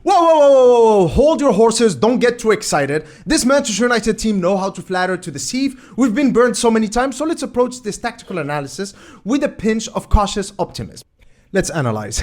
Whoa, whoa, whoa, whoa, whoa, hold your horses, don't get too excited. This Manchester United team know how to flatter to deceive. We've been burned so many times, so let's approach this tactical analysis with a pinch of cautious optimism. Let's analyze.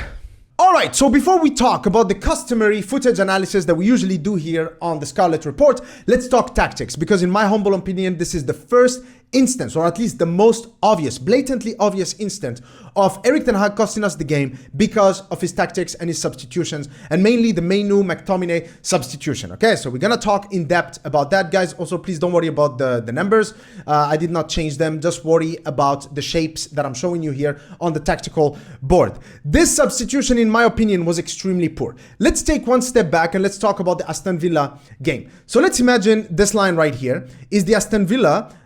Alright, so before we talk about the customary footage analysis that we usually do here on the Scarlet Report, let's talk tactics, because in my humble opinion, this is the first instance, or at least the most obvious, blatantly obvious instance of Erik ten Hag costing us the game because of his tactics and his substitutions, and mainly the Mainoo Mctominay substitution. Okay, so we're gonna talk in depth about that, guys. Also, please don't worry about the numbers. I did not change them. Just worry about the shapes that I'm showing you here on the tactical board. This substitution, in my opinion, was extremely poor. Let's take one step back and let's talk about the Aston Villa game. So let's imagine this line right here is the Aston Villa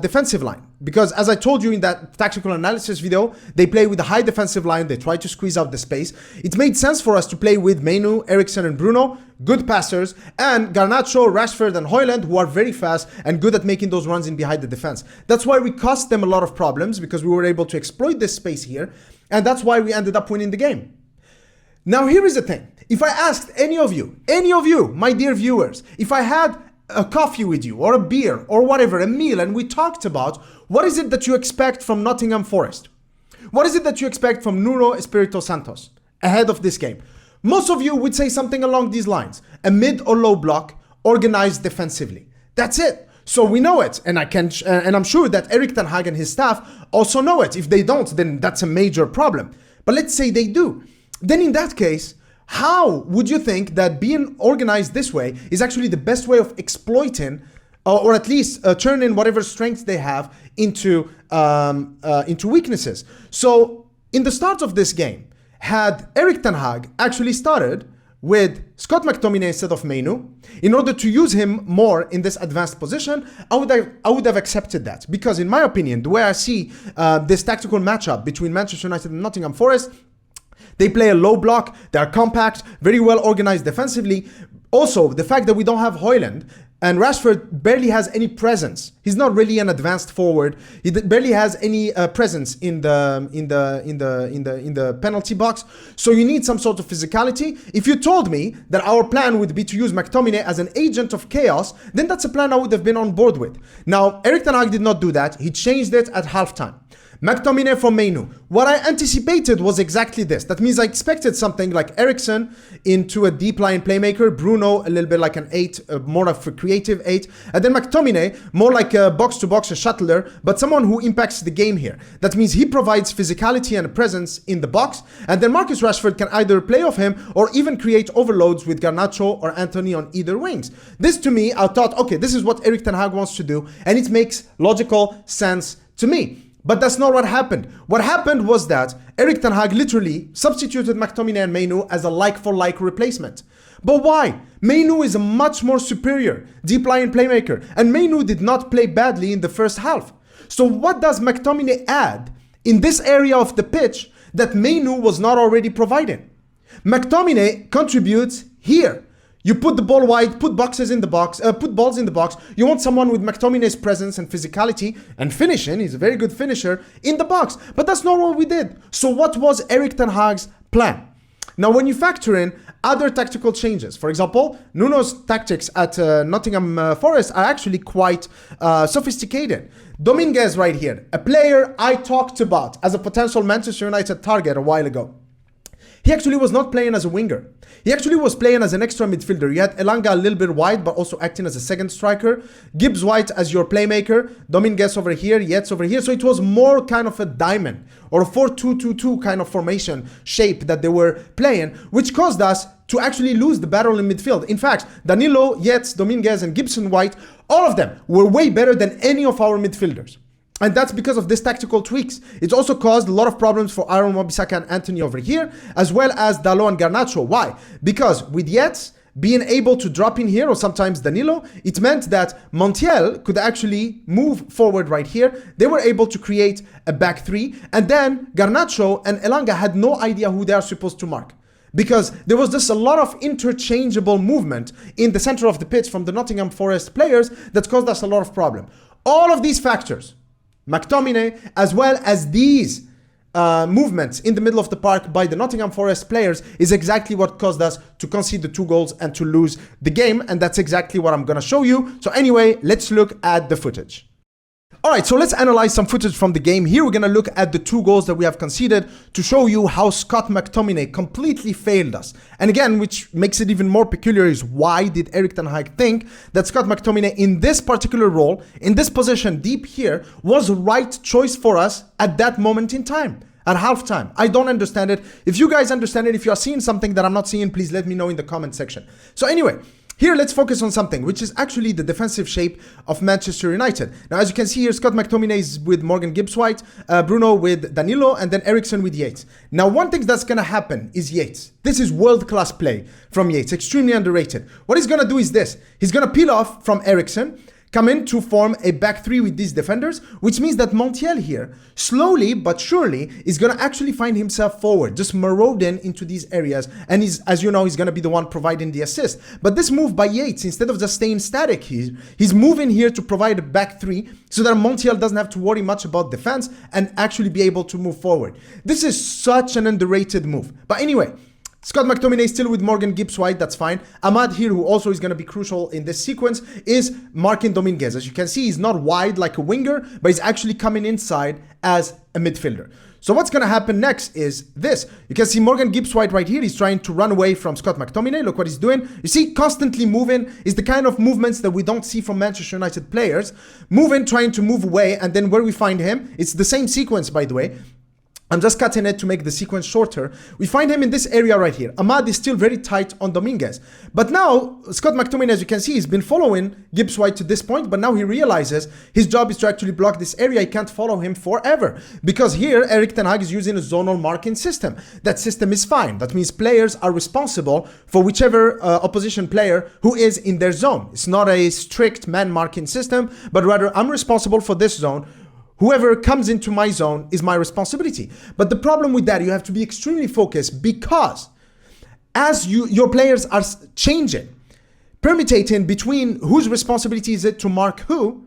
defensive line, because as I told you in that tactical analysis video, they play with a high defensive line. They try to squeeze out the space. It made sense for us to play with Mainoo, Eriksen and Bruno, good passers, and Garnacho, Rashford and Højlund, who are very fast and good at making those runs in behind the defense. That's why we caused them a lot of problems, because we were able to exploit this space here, and that's why we ended up winning the game. Now here is the thing. If I asked any of you, my dear viewers, if I had a coffee with you or a beer or whatever, a meal, and we talked about what is it that you expect from Nottingham Forest, what is it that you expect from Nuno Espirito Santos ahead of this game, most of you would say something along these lines: a mid or low block, organized defensively. That's it. So we know it, and I'm sure that Erik ten Hag and his staff also know it. If they don't, then that's a major problem. But let's say they do. Then in that case, how would you think that being organized this way is actually the best way of exploiting, or at least turning whatever strengths they have into weaknesses? So in the start of this game, had Erik ten Hag actually started with Scott McTominay instead of Mainoo, in order to use him more in this advanced position, I would have accepted that. Because in my opinion, the way I see this tactical matchup between Manchester United and Nottingham Forest, they play a low block, they're compact, very well organized defensively. Also, the fact that we don't have Højlund and Rashford barely has any presence. He's not really an advanced forward. He barely has any presence in the penalty box. So you need some sort of physicality. If you told me that our plan would be to use McTominay as an agent of chaos, then that's a plan I would have been on board with. Now, Erik ten Hag did not do that. He changed it at halftime. McTominay for Mainoo. What I anticipated was exactly this. That means I expected something like Eriksen into a deep line playmaker, Bruno a little bit like an 8, more of a creative 8, and then McTominay more like a box-to-box, a shuttler, but someone who impacts the game here. That means he provides physicality and a presence in the box, and then Marcus Rashford can either play off him or even create overloads with Garnacho or Anthony on either wings. This to me, I thought, okay, this is what Erik ten Hag wants to do, and it makes logical sense to me. But that's not what happened. What happened was that Erik ten Hag literally substituted McTominay and Mainoo as a like-for-like replacement. But why? Mainoo is a much more superior deep line playmaker, and Mainoo did not play badly in the first half. So what does McTominay add in this area of the pitch that Mainoo was not already providing? McTominay contributes here. You put the ball wide, put boxes in the box, put balls in the box. You want someone with McTominay's presence and physicality and finishing. He's a very good finisher in the box. But that's not what we did. So what was Erik ten Hag's plan? Now, when you factor in other tactical changes, for example, Nuno's tactics at Nottingham Forest are actually quite sophisticated. Dominguez right here, a player I talked about as a potential Manchester United target a while ago. He actually was not playing as a winger. He actually was playing as an extra midfielder. You had Elanga a little bit wide, but also acting as a second striker. Gibbs White as your playmaker. Dominguez over here, Yates over here. So it was more kind of a diamond or a 4-2-2-2 kind of formation shape that they were playing, which caused us to actually lose the battle in midfield. In fact, Danilo, Yates, Dominguez, and Gibson White, all of them were way better than any of our midfielders. And that's because of this tactical tweaks. It's also caused a lot of problems for Aaron Wan-Bissaka and Anthony over here, as well as Dalot and Garnacho. Why? Because with Yates being able to drop in here, or sometimes Danilo, it meant that Montiel could actually move forward right here. They were able to create a back three, and then Garnacho and Elanga had no idea who they are supposed to mark, because there was just a lot of interchangeable movement in the center of the pitch from the Nottingham Forest players that caused us a lot of problem. All of these factors, McTominay, as well as these movements in the middle of the park by the Nottingham Forest players is exactly what caused us to concede the 2 goals and to lose the game. And that's exactly what I'm going to show you. So anyway, let's look at the footage. All right, so let's analyze some footage from the game. Here we're going to look at the 2 goals that we have conceded to show you how Scott McTominay completely failed us. And again, which makes it even more peculiar, is why did Erik ten Hag think that Scott McTominay in this particular role, in this position deep here, was the right choice for us at that moment in time, at halftime? I don't understand it. If you guys understand it, if you are seeing something that I'm not seeing, please let me know in the comment section. So anyway, here, let's focus on something, which is actually the defensive shape of Manchester United. Now, as you can see here, Scott McTominay is with Morgan Gibbs-White, Bruno with Danilo, and then Eriksen with Yates. Now, one thing that's going to happen is Yates. This is world-class play from Yates, extremely underrated. What he's going to do is this. He's going to peel off from Eriksen, come in to form a back 3 with these defenders, which means that Montiel here, slowly but surely, is going to actually find himself forward, just marauding into these areas. And he's, as you know, he's going to be the one providing the assist. But this move by Yates, instead of just staying static, he's moving here to provide a back 3 so that Montiel doesn't have to worry much about defense and actually be able to move forward. This is such an underrated move. But anyway, Scott McTominay still with Morgan Gibbs-White, that's fine. Amad here, who also is going to be crucial in this sequence, is Markin Dominguez. As you can see, he's not wide like a winger, but he's actually coming inside as a midfielder. So what's going to happen next is this. You can see Morgan Gibbs-White right here. He's trying to run away from Scott McTominay. Look what he's doing. You see, constantly moving is the kind of movements that we don't see from Manchester United players. Moving, trying to move away, and then where we find him, it's the same sequence, by the way. I'm just cutting it to make the sequence shorter. We find him in this area right here. Amad is still very tight on Dominguez. But now, Scott McTominay, as you can see, he's been following Gibbs-White to this point, but now he realizes his job is to actually block this area. He can't follow him forever. Because here, Erik ten Hag is using a zonal marking system. That system is fine. That means players are responsible for whichever opposition player who is in their zone. It's not a strict man marking system, but rather I'm responsible for this zone. Whoever comes into my zone is my responsibility. But the problem with that, you have to be extremely focused, because as your players are changing, permutating between whose responsibility is it to mark who,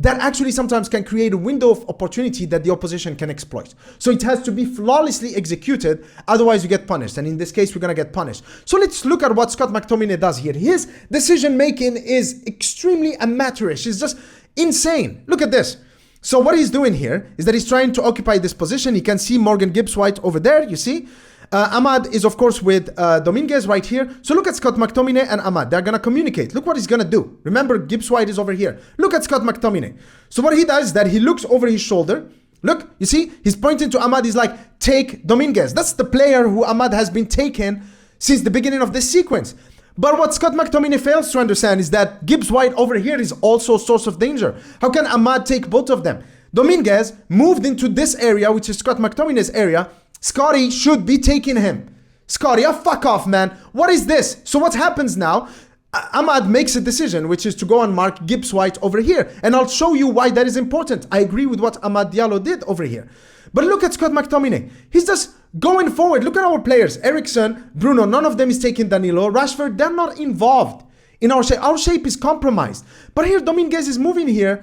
that actually sometimes can create a window of opportunity that the opposition can exploit. So it has to be flawlessly executed, otherwise you get punished. And in this case, we're going to get punished. So let's look at what Scott McTominay does here. His decision making is extremely amateurish. It's just insane. Look at this. So what he's doing here is that he's trying to occupy this position. You can see Morgan Gibbs-White over there, you see. Amad is, of course, with Dominguez right here. So look at Scott McTominay and Amad. They're going to communicate. Look what he's going to do. Remember, Gibbs-White is over here. Look at Scott McTominay. So what he does is that he looks over his shoulder. Look, you see, he's pointing to Amad. He's like, take Dominguez. That's the player who Amad has been taking since the beginning of this sequence. But what Scott McTominay fails to understand is that Gibbs-White over here is also a source of danger. How can Amad take both of them? Dominguez moved into this area, which is Scott McTominay's area. Scotty should be taking him. Scotty, oh, fuck off, man. What is this? So what happens now? Amad makes a decision, which is to go and mark Gibbs-White over here. And I'll show you why that is important. I agree with what Amad Diallo did over here. But look at Scott McTominay. He's just going forward. Look at our players. Eriksen, Bruno, none of them is taking Danilo. Rashford, they're not involved in our shape. Our shape is compromised. But here, Dominguez is moving here.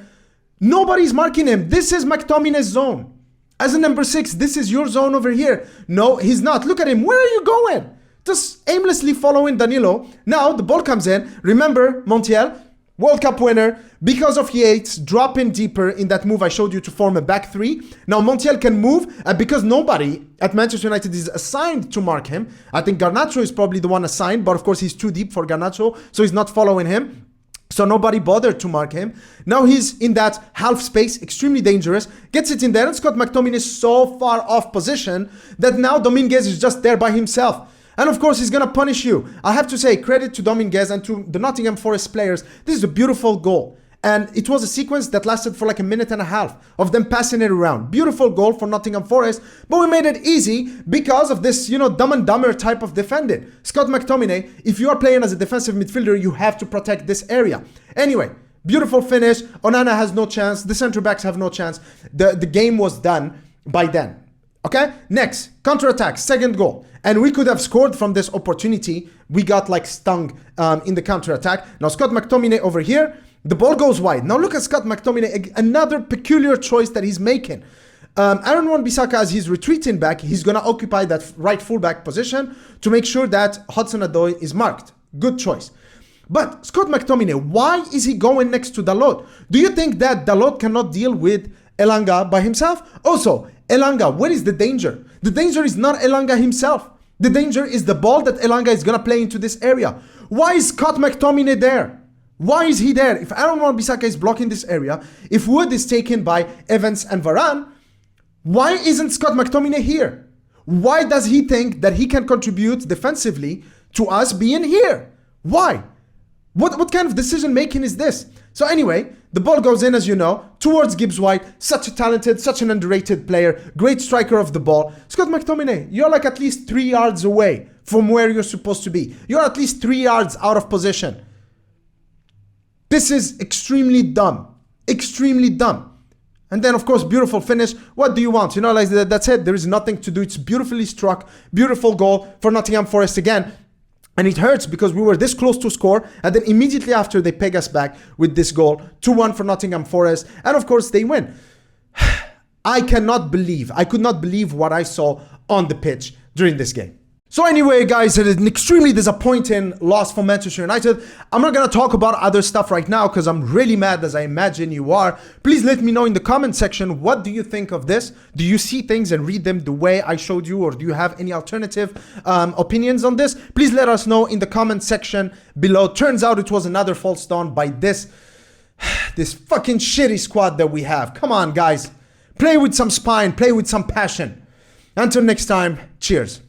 Nobody's marking him. This is McTominay's zone. As a number 6, this is your zone over here. No, he's not. Look at him. Where are you going? Just aimlessly following Danilo. Now, the ball comes in. Remember, Montiel, World Cup winner, because of Yates dropping deeper in that move I showed you to form a back 3. Now Montiel can move, and because nobody at Manchester United is assigned to mark him, I think Garnacho is probably the one assigned, but of course he's too deep for Garnacho, so he's not following him. So nobody bothered to mark him. Now he's in that half space, extremely dangerous, gets it in there, and Scott McTominay is so far off position that now Dominguez is just there by himself. And of course, he's going to punish you. I have to say, credit to Dominguez and to the Nottingham Forest players. This is a beautiful goal. And it was a sequence that lasted for like a minute and a half of them passing it around. Beautiful goal for Nottingham Forest. But we made it easy because of this, dumb and dumber type of defending. Scott McTominay, if you are playing as a defensive midfielder, you have to protect this area. Anyway, beautiful finish. Onana has no chance. The centre backs have no chance. The game was done by then. Okay, next, counter-attack, second goal. And we could have scored from this opportunity. We got like stung in the counter-attack. Now Scott McTominay over here, the ball goes wide. Now look at Scott McTominay, another peculiar choice that he's making. Aaron Wan-Bissaka, as he's retreating back, he's going to occupy that right fullback position to make sure that Hudson-Odoi is marked. Good choice. But Scott McTominay, why is he going next to Dalot? Do you think that Dalot cannot deal with Elanga by himself? Also, Elanga, what is the danger? The danger is not Elanga himself. The danger is the ball that Elanga is going to play into this area. Why is Scott McTominay there? Why is he there? If Aaron Wan-Bissaka is blocking this area, if Wood is taken by Evans and Varane, why isn't Scott McTominay here? Why does he think that he can contribute defensively to us being here? Why? What kind of decision making is this? So anyway, the ball goes in, as you know, towards Gibbs White. Such a talented, such an underrated player. Great striker of the ball. Scott McTominay, you're like at least 3 yards away from where you're supposed to be. You're at least 3 yards out of position. This is extremely dumb. Extremely dumb. And then, of course, beautiful finish. What do you want? You know, like that's it. There is nothing to do. It's beautifully struck. Beautiful goal for Nottingham Forest again. And it hurts because we were this close to score. And then immediately after, they peg us back with this goal. 2-1 for Nottingham Forest. And of course, they win. I could not believe what I saw on the pitch during this game. So anyway, guys, it is an extremely disappointing loss for Manchester United. I'm not going to talk about other stuff right now because I'm really mad, as I imagine you are. Please let me know in the comment section, what do you think of this? Do you see things and read them the way I showed you, or do you have any alternative opinions on this? Please let us know in the comment section below. Turns out it was another false dawn by this fucking shitty squad that we have. Come on, guys. Play with some spine. Play with some passion. Until next time, cheers.